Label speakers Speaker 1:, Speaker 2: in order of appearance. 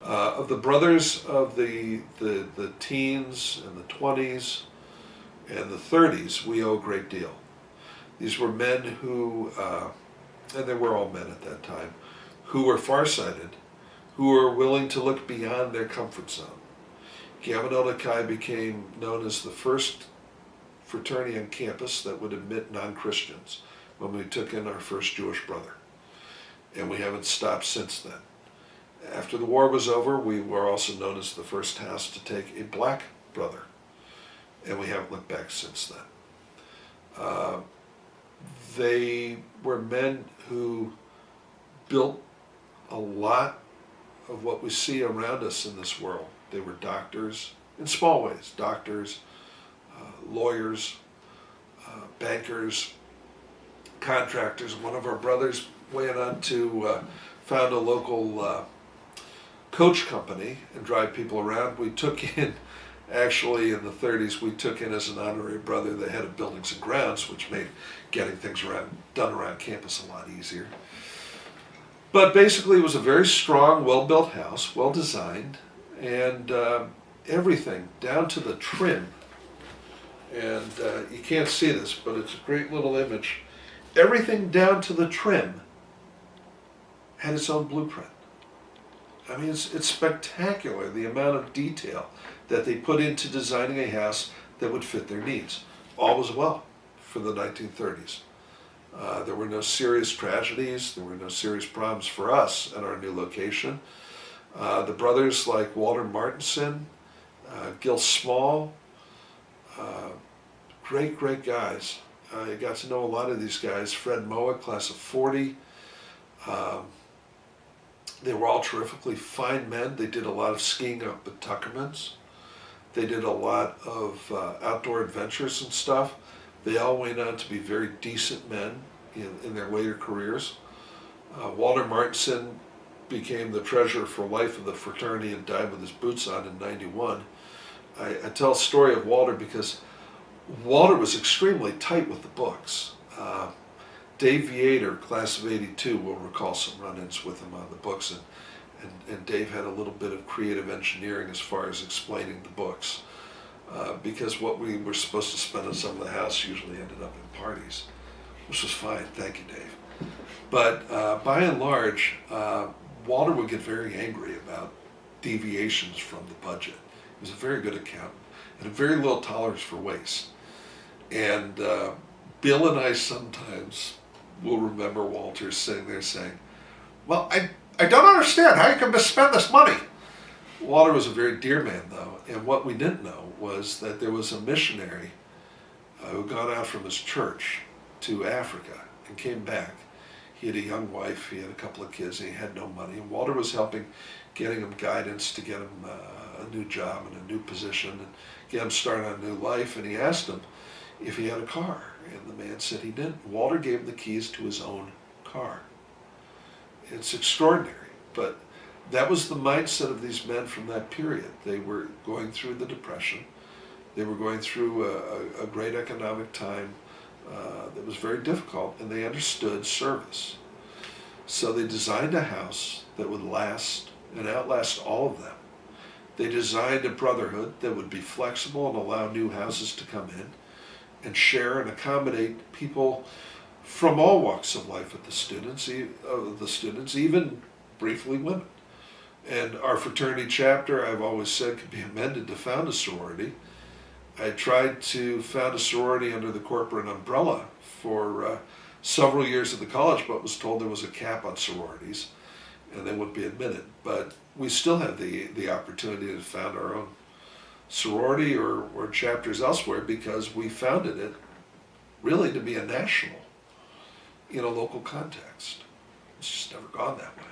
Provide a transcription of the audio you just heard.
Speaker 1: Of the brothers of the teens and the 20s and the 30s, we owe a great deal. These were men who, and they were all men at that time, who were farsighted, who were willing to look beyond their comfort zone. Gamma Delta Chi became known as the first fraternity on campus that would admit non-Christians when we took in our first Jewish brother. And we haven't stopped since then. After the war was over, we were also known as the first house to take a black brother. And we haven't looked back since then. They were men who built a lot of what we see around us in this world. They were doctors, in small ways, doctors, lawyers, bankers, contractors. One of our brothers went on to found a local coach company and drive people around. We took in, actually in the 30s, we took in as an honorary brother the head of buildings and grounds, which made getting things done around campus a lot easier. But basically it was a very strong, well-built house, well-designed, and everything down to the trim. And you can't see this, but it's a great little image. Everything down to the trim had its own blueprint. I mean, it's spectacular, the amount of detail that they put into designing a house that would fit their needs. All was well for the 1930s. There were no serious tragedies, there were no serious problems for us at our new location. The brothers like Walter Martinson, Gil Small, great guys. I got to know a lot of these guys. Fred Moa, class of 40. They were all terrifically fine men. They did a lot of skiing up at Tuckerman's. They did a lot of outdoor adventures and stuff. They all went on to be very decent men in their later careers. Walter Martinson became the treasurer for life of the fraternity and died with his boots on in '91. I tell a story of Walter because Walter was extremely tight with the books. Dave Viator, class of '82, will recall some run-ins with him on the books, and Dave had a little bit of creative engineering as far as explaining the books, because what we were supposed to spend on some of the house usually ended up in parties, which was fine, thank you, Dave. But by and large, Walter would get very angry about deviations from the budget. He was a very good accountant and a very little tolerance for waste. And Bill and I sometimes will remember Walter sitting there saying, well, I don't understand how you can misspend this money. Walter was a very dear man, though, and what we didn't know was that there was a missionary who had gone out from his church to Africa and came back. He had a young wife, he had a couple of kids, and he had no money, and Walter was helping, getting him guidance to get him a new job and a new position and get him started on a new life, and he asked him if he had a car, and the man said he didn't. Walter gave him the keys to his own car. It's extraordinary, but that was the mindset of these men from that period. They were going through the Depression. They were going through a great economic time that was very difficult, and they understood service. So they designed a house that would last and outlast all of them. They designed a brotherhood that would be flexible and allow new houses to come in and share and accommodate people from all walks of life with the students, even briefly women. And our fraternity chapter, I've always said, could be amended to found a sorority. I tried to found a sorority under the corporate umbrella for several years at the college, but was told there was a cap on sororities and they wouldn't be admitted. But we still have the opportunity to found our own sorority or chapters elsewhere, because we founded it really to be a national in a local context. It's just never gone that way.